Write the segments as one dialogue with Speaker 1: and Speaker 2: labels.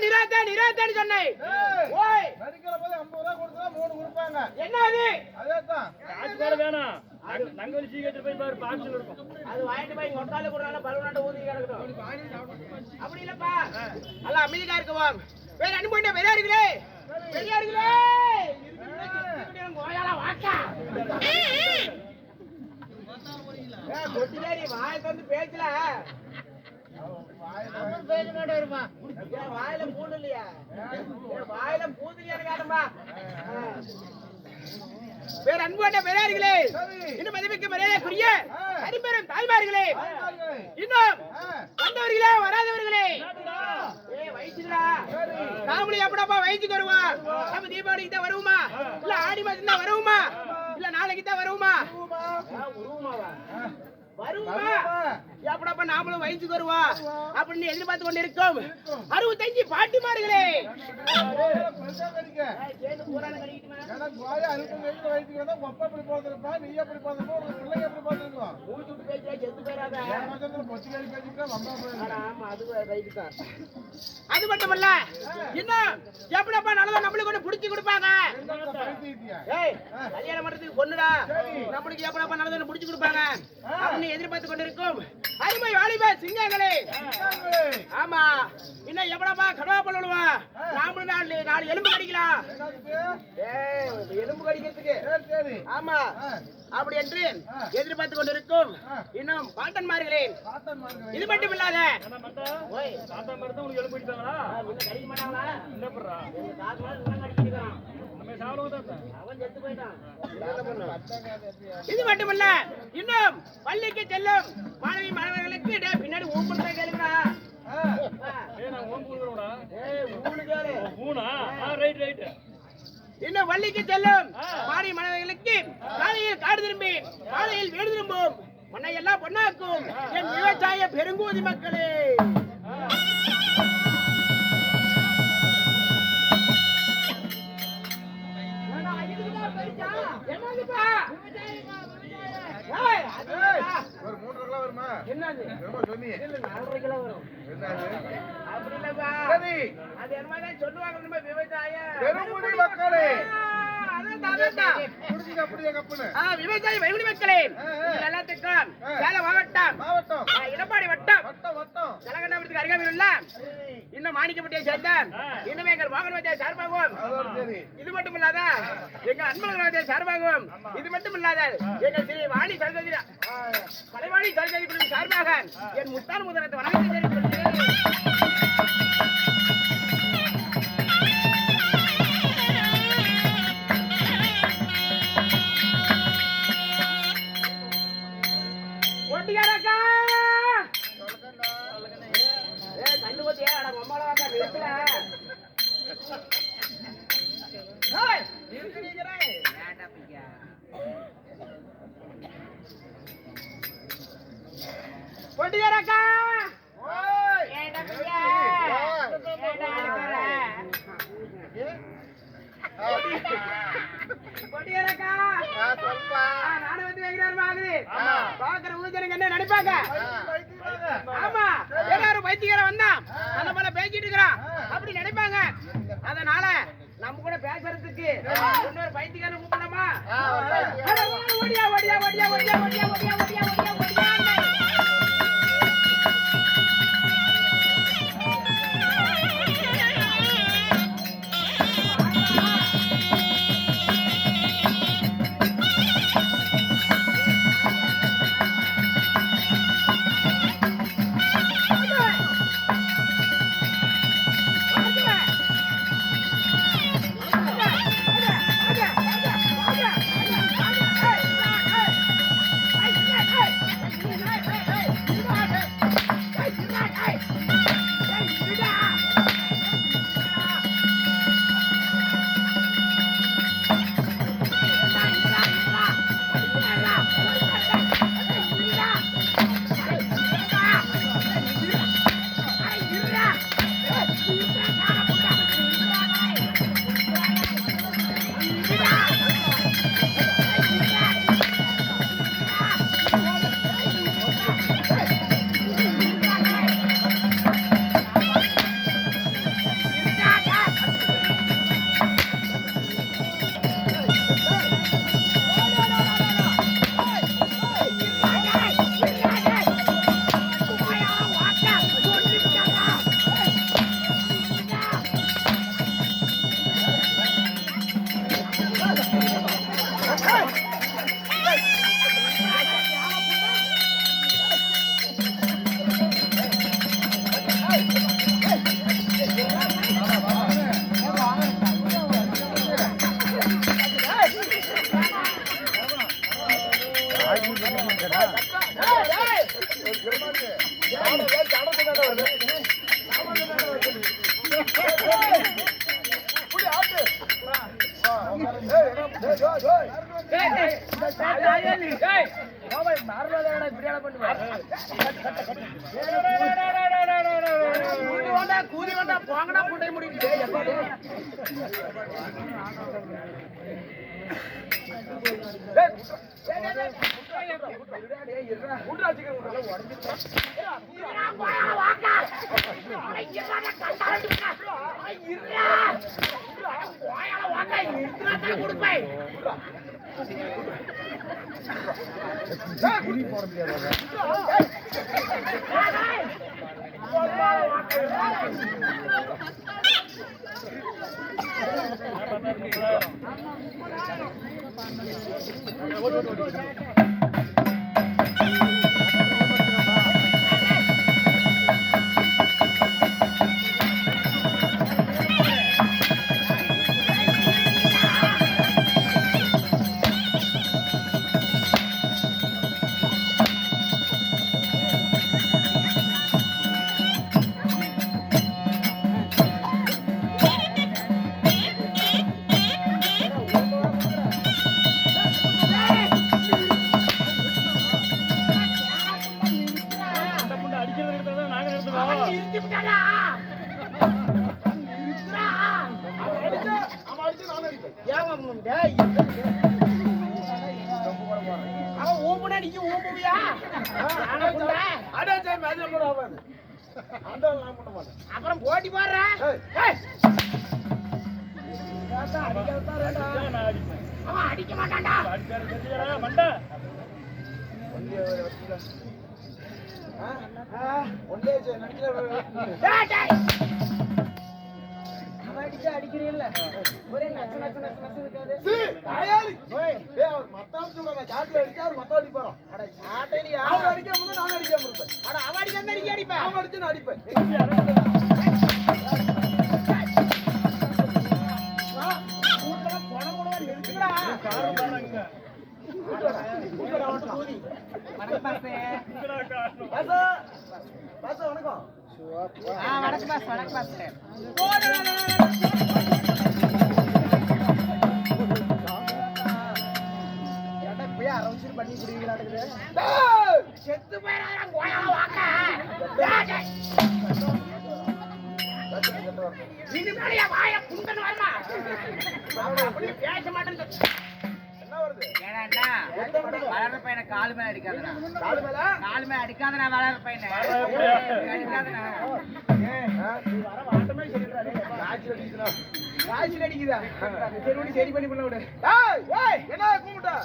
Speaker 1: இருபத்தேன்னு சொன்னேன். ஓய்
Speaker 2: நடிக்கிற போது 50 ரூபாய் கொடுத்தா 3 கொடுப்பாங்க.
Speaker 1: என்ன அது?
Speaker 2: அதேதான்.
Speaker 3: காசு கூட வேணாம். நாங்க வந்து சீக்கிரத்துல போய் பாரு பாக்ஸ்ல இருக்கும்.
Speaker 1: அது வாங்கிட்டு போய் ஒட்டால கூடால பலூனாட்ட ஊதி கிடக்கட்டும். அப்படி இல்லப்பா. அல்ல அமைதியா இருக்கவா. வேற அனுப்பிட்ட பெரியார்களே. பெரியார்களே. கோயால வாக்கா. கொட்டிலேரி வாயை வந்து பேசல. வாயில பூண்டு இல்லையா? வாயில பூண்டு இல்லையா காட்டமா? வேற அன்புடைய பெரியார்களே, இன்னும் மதிப்புக்கு மரியாதைக்குரிய அடிப்பெரும் தாய்மார்களே, இன்னும் வந்தவர்களே வராதவர்களே, வயிற்றுடா நாமளும் எப்படாப்பா வயிற்றுக்கு வருவோம்? நம்ம தீபாவளிக்கு தான் வருவோமா? இல்ல ஆடி மாதம் தான் வருவோமா? இல்ல நாளைக்கு தான் வருவோமா? வருவோமா? எப்படாப்பா நாமளும் வயிற்றுக்கு வருவோம் அப்படின்னு எதிர்பார்த்து கொண்டு இருக்கோம் 65 பாட்டிமார்களே. அது மட்டுமல்ல இன்னும் எப்படாப்பா நல்லதா நம்மளுக்கு ஒண்ணு புடிச்சு கொடுப்பாங்க. கல்யாணம் பண்றதுக்கு பொண்ணுடா நம்மளுக்கு எப்படாப்பா நல்லதா புடிச்சு கொடுப்பாங்க அப்படின்னு எதிர்பார்த்து கொண்டிருக்கும் அருமை வாலிப சிங்கங்களே. ஆமா இன்னும் எப்படாப்பா கடவா பண்ணுவா? நாமளும் 4 எலும்பு கடிக்கலாம். எலும்பு கடிக்கிறதுக்கு ஆமா அப்படி என்று எதிர்பார்த்து கொண்டிருக்கும் இன்னும் பாட்டன்மார்களே. இது மட்டும் இல்லாத இது மட்டுமல்ல இன்னும் பள்ளிக்கு செல்லும் மாணவி மாணவர்களுக்கு பின்னாடி ஊம்புறத கேளுங்கடா. இன்னும் பள்ளிக்கு செல்லும் மாணவி மாணவர்களுக்கு காலையில் காடு திரும்பி காலையில் வீடு திரும்பும் பொன்னை எல்லாம் பொன்னாக்கும் என் விவசாய பெருங்கூதி மக்களே.
Speaker 2: ஒரு 3 கிலோ வருமா?
Speaker 1: என்னது?
Speaker 2: சொன்னீங்க
Speaker 1: 4 கிலோ வரும். அப்படி இல்லப்பா. அது என்னமா சொல்லுவாங்க நம்ம விவசாய
Speaker 2: பெருங்குடி மக்களே.
Speaker 1: விவசாய வைகுடி மக்களே எல்லாத்துக்கும் சேலம் மாவட்டம் இடப்பாடி வட்டம் ஜலகண்டாபுரத்துக்கு அருகாமையில் உள்ள இன்னும் மாணிக்கப்பட்டியை சேர்ந்த இன்னும் எங்கள் மோகன்வாதியார் சார்பாகவும் இது மட்டும் இல்லாத எங்கள் அன்பழகன் சார்பாகவும் இது மட்டும் இல்லாத எங்கள் ஸ்ரீ வாணி சரஸ்வதி கலைவாணி சரஸ்வதி குழுவின் சார்பாக என் முத்தான முதலத்தை வணக்கத்தை தெரிவித்துள்ளேன். அப்படி நினைப்பாங்க. அதனால நம்ம கூட பேசுறதுக்கு இன்னொரு பைத்தியக்காரன் கூப்பிடலாமா? ஓடியா ஓடியா ஓடியா ஓடியா ஓடியா ஓடியா ஓடியா ஓடியா ஓடியா.
Speaker 2: புடி ஆட்டு
Speaker 1: கூதி வேண்டா போங்கடா புண்டை முடியுது கொடுப்பேன் அப்புறம் போட்டி பாடுற அவன் அடிக்க மாட்டான்டா அடிக்கிறீல்ல ஒரே நச்சு நச்சு நச்சு நச்சு இருக்காது
Speaker 2: சாட்டில் அடிச்சா அவர் மத்த அடிப்பாரோ அவர் அடிக்காம இருந்தா நானும் அடிக்காம இருப்பேன்
Speaker 1: அவன் அடிக்காம அடிப்பேன்
Speaker 2: அவன் அடிச்சு நான் அடிப்பேன்
Speaker 1: வணக்கம் பாஸ் வணக்கம் பாஸ் பண்ணி குடிக்கிறாடுது செத்து போயிடாத கோயால வாக்க இனிமேல் என் வாய புண்டன்னு வரமா அப்படி பேச மாட்டேன்
Speaker 2: என்ன வருது
Speaker 1: ஏன்னா வளர்ற பையனை காலு மேல அடிக்காதனா காலு மேல அடிக்காதனா வளர்ற பையனை அடிக்காதனா காய்ச்சல் அடிக்குதா சரி பண்ணி பண்ண விடு
Speaker 2: என்ன கூப்பிட்டா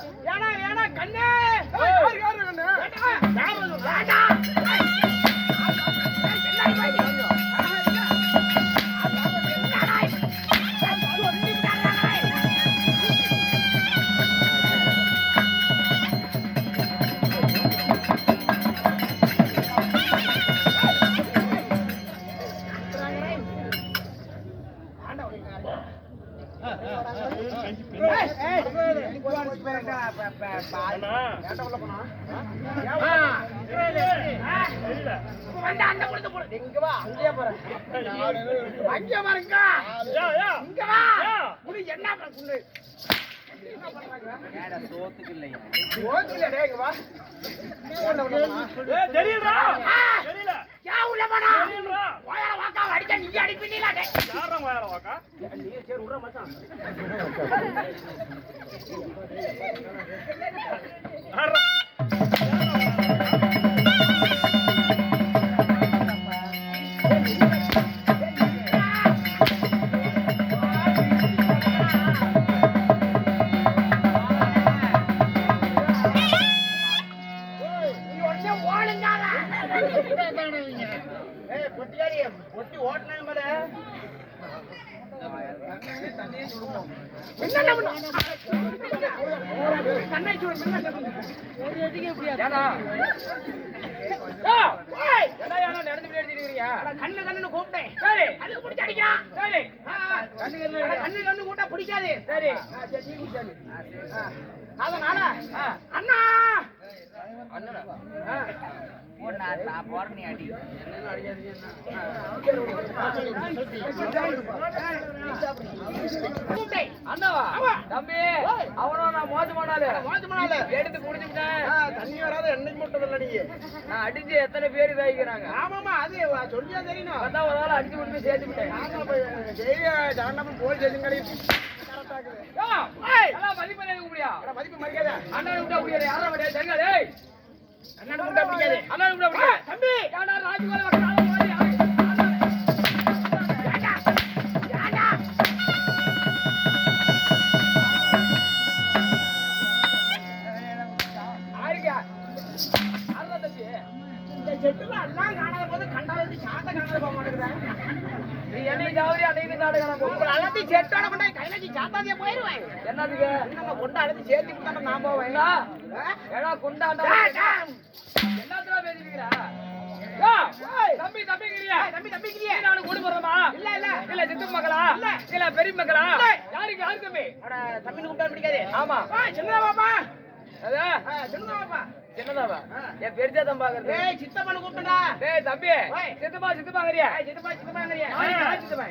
Speaker 1: ஏனா கண்ணே
Speaker 2: யாரு கண்ணு
Speaker 1: கண்ணு கூப்பிட்டேன் அதுக்கு பிடிச்ச அடிக்கிறான் கண்ணு கூட்டா பிடிக்காது சரி அதனால அண்ணா நான் போறேன் நீ அடி
Speaker 3: அண்ணாவா தம்பி அவனும் நான் மோசமானால எடுத்து குடிச்சுட்டேன்.
Speaker 2: தண்ணி வராத என்னைக்கு மட்டும் இல்ல நீங்க.
Speaker 3: நான் அடிச்சு எத்தனை பேர் இதாகிறாங்க.
Speaker 2: ஆமாமா அது சொல்லியா தெரியணும்.
Speaker 3: அதான் ஒரு ஆள் அடிச்சு கொண்டு போய் சேர்த்து விட்டேன்.
Speaker 2: போலீஸ் ஸ்டேஷன் கிடையாது.
Speaker 3: மதிப்பு முடியா
Speaker 2: மதிப்பு மரியாதை
Speaker 3: அண்ணன் விட்டா முடியாது. யாரும் முடியாது தெரியாது.
Speaker 1: அண்ணன் கூட்ட பிடிக்காது.
Speaker 3: அண்ணன் விட்டா முடியாது.
Speaker 1: தம்பி
Speaker 3: ராஜ்குமார்
Speaker 1: இந்த செட்டுல எல்லாம் காணாத போது கண்டாலும் சாத்த காணாத போக மாட்டேங்கிறேன்.
Speaker 3: நீ என்னை ஜாவரி அன்னைக்கு நாடகம்
Speaker 1: உங்களை எல்லாத்தையும் செட்டோட கொண்டாய் கையில சாத்தாதியா போயிருவேன்.
Speaker 3: என்னதுக்கு
Speaker 1: நம்ம கொண்டு அழைச்சி சேர்த்து கொடுத்தா நான் போவேன்.
Speaker 3: ஏடா குண்டாண்டா எல்லாத்துல பேசிக்கிறா. தம்பி தம்பிங்கிறியா
Speaker 1: தம்பிக்கிறியா
Speaker 3: நானு கூடு போறமா
Speaker 1: இல்ல இல்ல
Speaker 3: இல்ல சித்து மக்களா இல்ல பெரிய மக்களா யாருக்கு யாரு தம்பி
Speaker 1: தம்பின்னு கூப்பிட்டா பிடிக்காது.
Speaker 3: ஆமா
Speaker 1: சின்னதா பாப்பா
Speaker 3: அதா
Speaker 1: சின்னதா பாப்பா
Speaker 3: சின்னதாவா என் பெருசா தான் பாக்குறது.
Speaker 1: ஏய் சித்தப்பன்னு கூப்பிட்டா
Speaker 3: டேய் தம்பி சித்துப்பாங்கறியா
Speaker 1: சித்தப்பாங்கறியா
Speaker 3: சித்துப்பா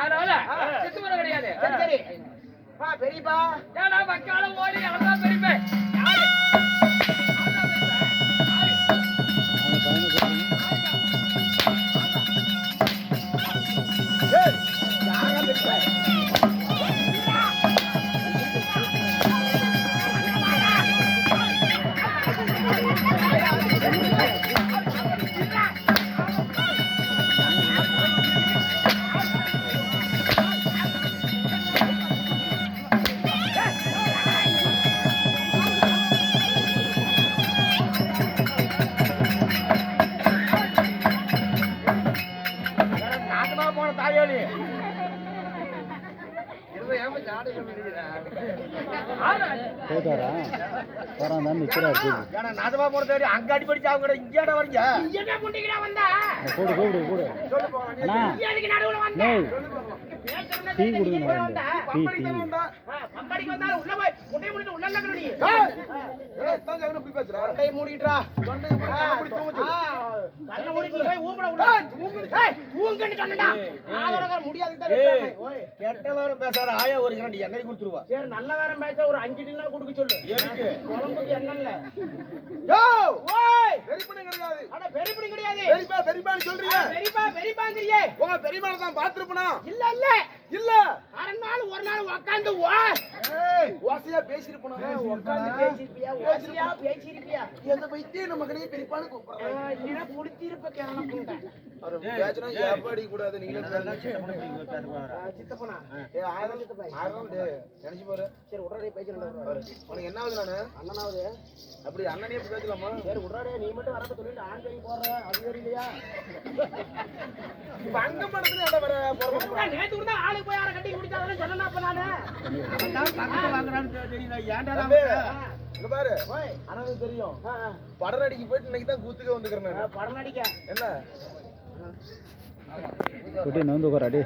Speaker 3: அதனால சித்துப்பா கிடையாது.
Speaker 1: சரி பா பெரியப்பா
Speaker 3: ஏடா மக்கால ஓடி அவதான் பெரியப்பா
Speaker 2: நாசமா போன தாயோலி நாசமா போன தாயோலி அங்க அடிப்படி சாவுங்க இங்கேட வரீங்க.
Speaker 1: என்ன புண்டிக்கிறா வந்தா
Speaker 4: கூடு கூடு கூடு அண்ணா
Speaker 1: எதுக்கு நடுவுல வந்தா
Speaker 4: டேய் டீ குடுங்க டீ டீ
Speaker 1: பம்படிக்கு வந்தா உள்ள போய் முட்டை முடிட்டு உள்ள லக்கற நீ
Speaker 2: கை மூடிட்டா
Speaker 1: கண்ண மூடிட்டு போய் ஊம்பட உள்ள ஏய் ஊங்கன்னு சொன்னடா ஆவரக முடியாது
Speaker 2: கெட்டவரும் பேசாத ஆயா ஒரு கிரண்டி எண்ணெய் கொடுத்துருவா.
Speaker 1: சரி நல்ல வேறம் பேச ஒரு 5 டின்னா கொடுக்க சொல்லு.
Speaker 2: எதுக்கு
Speaker 1: குழம்புக்கு எண்ணெய் இல்ல.
Speaker 2: யோ
Speaker 1: ஓய்
Speaker 2: பெரியப்பனே கிடையாது.
Speaker 1: அட பெரியப்படி கிடையாது.
Speaker 2: பெரியப்பான்னு சொல்றீங்க.
Speaker 1: பெரியப்பாங்கறியே
Speaker 2: உங்க பெரியப்பான தான் பாத்துறப்பனா
Speaker 1: இல்ல இல்ல
Speaker 2: இல்ல
Speaker 1: அரை நாள் ஒரு நாள் உட்கார்ந்து
Speaker 2: ஏய் வாசியா பேசிருப்பனா
Speaker 1: உட்கார்ந்து பேசிருப்பியா ஓசியா பேசிருப்பியா
Speaker 2: எந்த பைத்தியே நம்ம கடையே பெரியப்பான்னு கூப்பிடுறாங்க.
Speaker 1: இல்லனா புடிச்சிருப்ப கேரளா புண்டை
Speaker 2: அவர் பேச்சனா ஏப்பாடி கூடாது நீங்களே
Speaker 1: சித்தப்பனா
Speaker 2: ஏய் ஆயிரம் டேய் நினைச்சு பாரு.
Speaker 1: சரி உடனே பேசிறேன்
Speaker 2: உனக்கு என்ன ஆகுது நானு
Speaker 1: அண்ணனாவது
Speaker 2: அப்படி அண்ணனே பேசலாமா?
Speaker 1: சரி உடனே நீ மட்டும் வரப்ப சொல்லிட்டு ஆண் கை போற அது தெரியலையா
Speaker 2: பங்க படத்துல என்ன வர போறோம்.
Speaker 1: நேத்து கூட ஆளு போய் யார கட்டி குடிச்சாதானே சொன்னேன் அப்ப நானு அவன் தான் பக்கத்துல வாங்குறான்னு தெரியல ஏன்டா
Speaker 2: தம்பி, இங்க பாரு
Speaker 1: ஓய்
Speaker 2: அண்ணனுக்கு தெரியும் படம் நடிக்க போயிட்டு இன்னைக்கு தான் கூத்துக்க வந்துக்கிறேன் நான்.
Speaker 1: படம் நடிக்க
Speaker 2: என்ன
Speaker 4: குட்டி நோந்து உட்கார அடி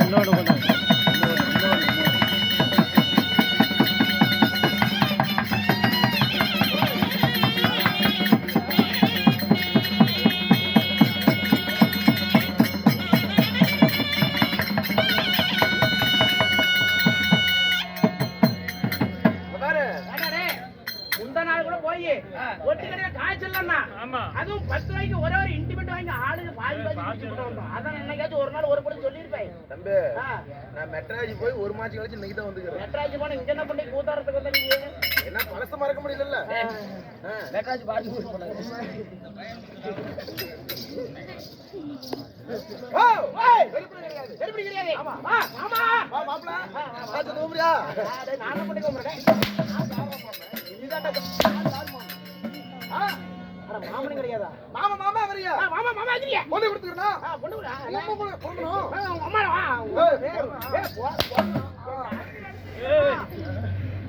Speaker 4: இன்னொன்று கொண்டாங்க
Speaker 3: ஆமா
Speaker 1: அதுவும் 10 ரூபாய்க்கு ஒரே ஒரு இன்டிமெண்ட் வாங்கி ஆளுங்க பாதி பாதி வந்தோம். அதான் என்னைக்காச்சும் ஒரு நாள் ஒரு படம் சொல்லியிருப்பேன்.
Speaker 2: தம்பி நான் மெட்ராஜ் போய் ஒரு மாசம் கழிச்சு இன்னைக்கு தான் வந்துக்கிறேன்.
Speaker 1: மெட்ராஜ் போன இங்க என்ன பண்ணி கூத்தாரத்துக்கு வந்த நீங்க
Speaker 2: என்ன பழச மறக்க முடியல.
Speaker 3: மெட்ராஜ் பாடி போடுறாங்க.
Speaker 1: வெறுப்படி கிடையாது. ஆமா ஆமா
Speaker 2: வா மாப்ள பாத்து தூம்றியா?
Speaker 1: நானும் பண்ணி போறேன். அட மாமனே கிடையாதா?
Speaker 2: மாமா வரியா?
Speaker 1: மாமா அதிரியா?
Speaker 2: பொண்ணு கொடுத்துறனா?
Speaker 1: பொண்ணு விடா.
Speaker 2: பொண்ணு
Speaker 1: அம்மா வா.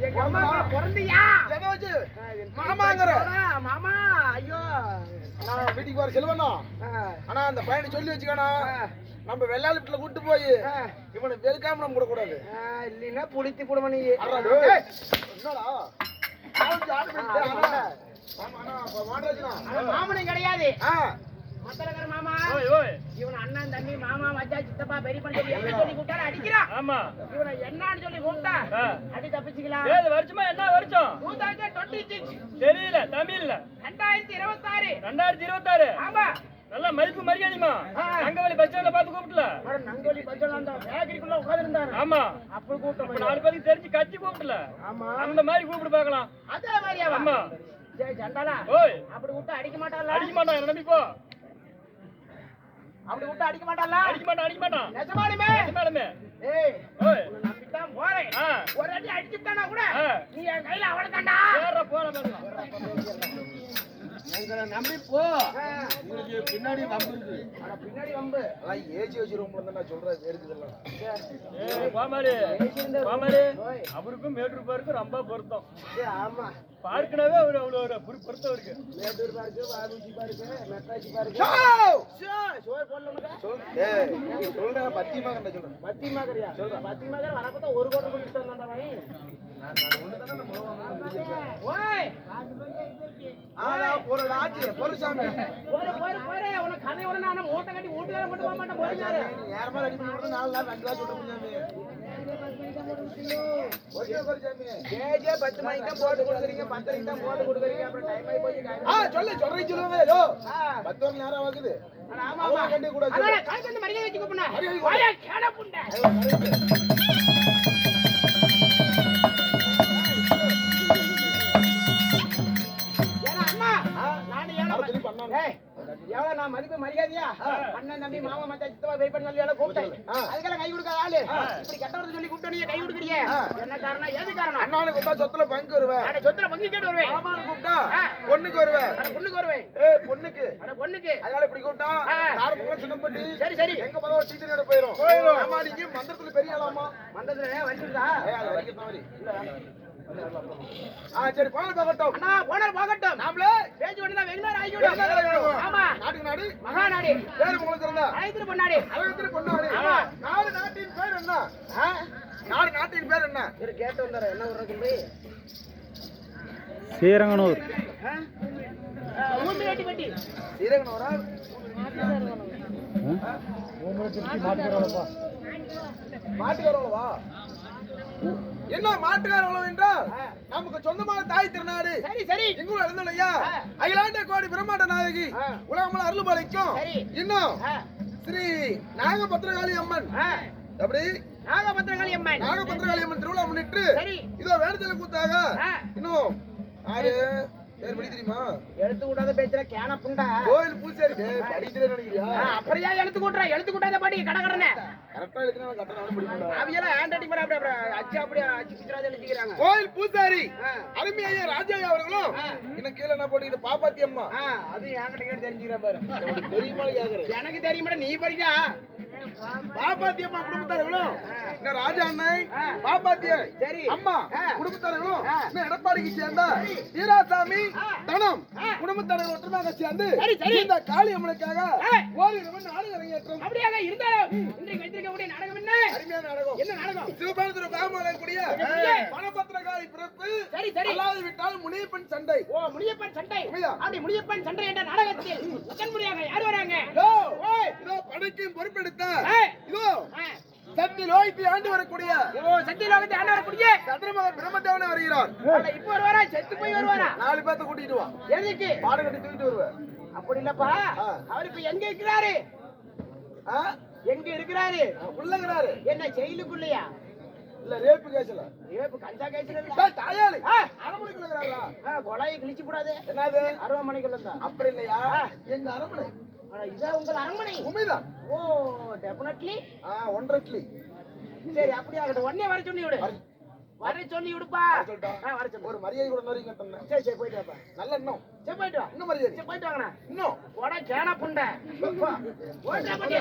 Speaker 1: எங்க அம்மா பிறந்தியா?
Speaker 2: எங்க வச்சு மாமாங்கற?
Speaker 1: மாமா ஐயோ நான்
Speaker 2: வீட்டுக்கு வர செல்வனா ஆனா அந்த பையனை சொல்லி வச்சுக்கணும் நம்ம வெள்ளாளத்துல கூட்டு போய் இவனை வெறுக்காம நம்ம கூட கூடாது
Speaker 1: இல்லைன்னா புடித்து போடுவ நீ
Speaker 2: என்னடா
Speaker 1: மாமனும் கிடையாது மத்தலகர் மாமா இவன் அண்ணன் தம்பி மாமா மச்சா சித்தப்பா பெரியப்பன் சொல்லி என்ன சொல்லி கூப்பிட்டாரு அடிக்கிறான்.
Speaker 3: ஆமா
Speaker 1: இவனை என்னன்னு சொல்லி கூப்பிட்டா அடி தப்பிச்சுக்கலாம்.
Speaker 3: ஏது வருஷமா என்ன வருஷம்
Speaker 1: 2026
Speaker 3: தெரியல தமிழ்ல
Speaker 1: 2026
Speaker 3: 2026
Speaker 1: ஆமா
Speaker 3: நல்ல மதிப்பு மரியாதைமா நங்கவலி பஸ் ஸ்டாண்ட்ல பாத்து கூப்பிடல
Speaker 1: நங்கோலி பச்சல அந்த பேக்கரிக்குள்ள உட்கார்ந்திருந்தாரு.
Speaker 3: ஆமா
Speaker 1: அப்ப கூப்பிட்ட
Speaker 3: நாலு பேருக்கு தெரிஞ்சு கட்சி கூப்பிடல
Speaker 1: ஆமா
Speaker 3: அந்த மாதிரி கூப்பிட்டு பார்க்கலாம்.
Speaker 1: அதே மாதிரியா
Speaker 3: ஆமா
Speaker 1: ஜெய் சண்டாலா
Speaker 3: ஓய்
Speaker 1: அப்படி விட்டு அடிக்க மாட்டான்ல
Speaker 3: அடிக்க மாட்டான் நம்பி போ
Speaker 1: அப்படி விட்டு அடிக்க மாட்டான்ல
Speaker 3: அடிக்க மாட்டான்
Speaker 1: நிஜமாலுமே ஏய்
Speaker 3: ஓய்
Speaker 1: உன்னை நம்பித்தான் போறேன் ஒரு அடி அடிச்சுட்டானா கூட நீ என் கையில அவளதான்டா
Speaker 3: ஏற போற பேசலாம்
Speaker 2: எங்களை நம்பி போ உங்களுக்கு பின்னாடி வம்பு இருக்கு
Speaker 1: பின்னாடி வம்பு
Speaker 2: அதான் ஏஜி வச்சிருவோம் நான் சொல்றேன் இருக்குதெல்லாம்
Speaker 3: பாமாரி அவருக்கும் மேட்டூர் பார்க்கும் ரொம்ப பொருத்தம்.
Speaker 1: ஆமா
Speaker 3: பார்க்கனவே அவரு அவ்வளவு ஒரு பொருத்தம் இருக்கு.
Speaker 1: மேட்டூர் பார்க்கு வாகுச்சி பார்க்கு மெட்ராசி பார்க்கு சோய் போடல
Speaker 2: சொல்றேன் பத்தியமா கண்ட சொல்றேன்
Speaker 1: பத்தியமா கரியா சொல்றேன் பத்தியமா கர வரப்போ ஒரு கோட்டை குடிச்சிட்டு வந்தான்டா வை ஓய்
Speaker 2: ஆனா பொருள் ஆச்சு பொருசாமி
Speaker 1: போற உன கதை உடனே நான் மூட்டை கட்டி வீட்டுக்கார மட்டும் போக மாட்டேன் போறீங்க
Speaker 2: யாரமா ரெடி பண்ணி கொடுத்து 4 நாள் 2 நாள் சொல்ல முடியாம ஓகே பொருசாமி
Speaker 1: ஜே 10 மணிக்கு தான் போட்டு கொடுக்குறீங்க 10 மணிக்கு தான் போட்டு கொடுக்குறீங்க அப்புறம் டைம் ஆயி போய்
Speaker 2: சொல்லுங்க யோ 10 மணி நேரம் ஆகுது
Speaker 1: ஆமா ஆமா
Speaker 2: கண்டி கூட
Speaker 1: அண்ணா கால் வந்து மரியாதை வெச்சு கூப்பிடுனா வாயா கேட புண்டை நான் மதிப்பு மரியாதையா அண்ணன் தம்பி மாமா மச்சா சித்தப்பா வெயிட் பண்ணி சொல்லி கூப்பிட்டேன் அதுக்கெல்லாம் கை கொடுக்காத ஆளு இப்படி கெட்டவரது சொல்லி கூப்பிட்டு நீங்க கை கொடுக்குறீங்க என்ன காரணம் ஏது காரணம்
Speaker 2: அண்ணானு கூப்பிட்டா சொத்துல பங்கு வருவேன்
Speaker 1: சொத்துல பங்கு கேட்டு வருவேன்
Speaker 2: மாமானு கூப்பிட்டா பொண்ணுக்கு வருவேன்
Speaker 1: பொண்ணுக்கு வருவேன்
Speaker 2: ஏய் பொண்ணுக்கு
Speaker 1: பொண்ணுக்கு
Speaker 2: அதனால இப்படி கூப்பிட்டா நார்மலா சின்னப்பட்டி
Speaker 1: சரி சரி
Speaker 2: எங்க போதோ டீச்சர் நட போயிரும் ஆமா நீங்க மந்திரத்துல பெரிய ஆளாமா
Speaker 1: மந்திரத்துல வந்துடா
Speaker 2: அது வரைக்கும் தவறி சரி போன போகட்டும்
Speaker 1: அண்ணா போன போகட்டும்
Speaker 2: நாமளே
Speaker 1: பேச்சு ஒண்ணு தான் வெங்கடார் ஆகிடும் ஆமா
Speaker 2: நாட்டுக்கு நாடு
Speaker 1: மகாநாடு
Speaker 2: பேரு உங்களுக்கு இருந்தா
Speaker 1: ஆயிரத்து பொன்னாடு
Speaker 2: அழகத்துல பொன்னாடு நாடு நாட்டின் பேர் என்ன நாடு நாட்டின் பேர் என்ன
Speaker 1: சரி கேட்டு வந்தாரு என்ன ஊருக்கு
Speaker 4: ஸ்ரீரங்கனூர்
Speaker 1: ஊட்டி வெட்டி வெட்டி
Speaker 2: ஸ்ரீரங்கனூரா மாட்டுக்காரவா என்ன மாட்டுக்காரவளவு என்றால் நமக்கு சொந்தமான தாய் திருநாடு
Speaker 1: சரி சரி
Speaker 2: எங்களும் இருந்தோம்லையா அகிலாண்ட கோடி பிரம்மாண்ட நாயகி உலகமல அருள்பாலிக்கும் இன்னும் ஸ்ரீ நாகபத்ரகாளி அம்மன் எப்படி
Speaker 1: நாகபத்ரகாளி அம்மன்
Speaker 2: திருவிழா முன்னிட்டு இதோ வேண்டுதல் கூத்தாக இன்னும் ஆறு பேர் படி தெரியுமா
Speaker 1: எழுத்து கூட்டாத பேச்சுல கேன புண்டா
Speaker 2: கோயில் பூசாரி படிக்கிறேன் நினைக்கிறியா
Speaker 1: அப்படியா எழுத்து கூட்டாத படி கடகடனே
Speaker 2: கரெக்டா எழுதுனா கட்டணம் படிப்பா
Speaker 1: அவியல ஹேண்ட் ரைட்டிங் பண்ண அப்படியே அச்சு அப்படியே அச்சு பிச்சராஜ எழுதிக்கிறாங்க
Speaker 2: கோயில் பூசாரி அருமையா ராஜாயா அவர்களும் இன்னும் கீழ என்ன போட்டு பாப்பாத்தி அம்மா
Speaker 1: அது என்கிட்ட கேட்டு தெரிஞ்சுக்கிற பாரு
Speaker 2: தெரியுமா கேக்குறேன்
Speaker 1: எனக்கு தெரியுமா நீ படிக்கா
Speaker 2: பாப்பாத்தி அம்மா குடும்பத்தார்களும் இந்த ராஜா அண்ணன் பாப்பாத்திய
Speaker 1: சரி
Speaker 2: அம்மா குடும்பத்தார்களும் இந்த எடப்பாடிக்கு சேர்ந்த வீராசாமி தனம் குடும்பத்தார்கள் ஒற்றுமையாக சேர்ந்து இந்த காளி அம்மனுக்காக ஓரிரவன் நாடகம் அரங்கேற்றம்
Speaker 1: அப்படியாக இருந்தாலும் இன்றைக்கு வைத்திருக்கக்கூடிய நாடகம் என்ன
Speaker 2: அருமையான நாடகம்
Speaker 1: என்ன நாடகம்
Speaker 2: சிவபெருமான் பாகமாலன் கூடிய பணபத்திரகாளி பிறப்பு
Speaker 1: சரி சரி
Speaker 2: அல்லாது விட்டால் முனியப்பன் சண்டை
Speaker 1: முனியப்பன் சண்டை அப்படி முனியப்பன் சண்டை என்ற நாடகத்தில் முதன்முறையாக யார் வராங்க
Speaker 2: இதோ படைக்கும் பொறுப்பெடுத்த இதோ சத்தியலோகத்தை ஆண்டு வரக்கூடிய
Speaker 1: சத்தியலோகத்தை ஆண்டு வரக்கூடிய
Speaker 2: சந்திரமகன் பிரம்மதேவனே வருகிறார்
Speaker 1: இப்ப வருவாரா செத்து போய் வருவாரா
Speaker 2: 4 பேர்த்த கூட்டிட்டு வா
Speaker 1: எதுக்கு
Speaker 2: பாடு கட்டி தூக்கிட்டு வருவேன்
Speaker 1: அப்படி இல்லப்பா அவர் இப்ப எங்க இருக்கிறாரு எங்க இருக்கிறாரு
Speaker 2: உள்ளங்கிறாரு
Speaker 1: என்ன ஜெயிலுக்குள்ளயா
Speaker 2: இல்ல ரேப்பு கேஸ்ல
Speaker 1: ரேப்பு கஞ்சா கேஸ்ல இல்ல
Speaker 2: தாயாளி அரமணிக்குள்ளங்கறாரா
Speaker 1: கொலையை கிழிச்சு கூடாது
Speaker 2: என்னது
Speaker 1: அரமணிக்குள்ள தான்
Speaker 2: அப்படி இல்லையா எங்க அரமனை
Speaker 1: இதா உங்க அரமனை
Speaker 2: உண்மைதான்
Speaker 1: ஓ டெஃபினெட்லி
Speaker 2: ஒன்றட்லி
Speaker 1: சரி அப்படி ஆகட்டும் உடனே வர சொல்லி விடு வர சொல்லி விடுப்பா வர சொல்லு
Speaker 2: ஒரு மரியாதை கூட நோரிங்க தண்ணே
Speaker 1: சரி சரி போயிட்டு வாப்பா
Speaker 2: நல்ல இன்னும்
Speaker 1: சரி போயிட்டு வா
Speaker 2: இன்னும் மரியாதை
Speaker 1: சரி போயிட்டு வாங்கண்ணா
Speaker 2: இன்னும்
Speaker 1: உட கேனா புண்டை ஓட்டா பண்ணி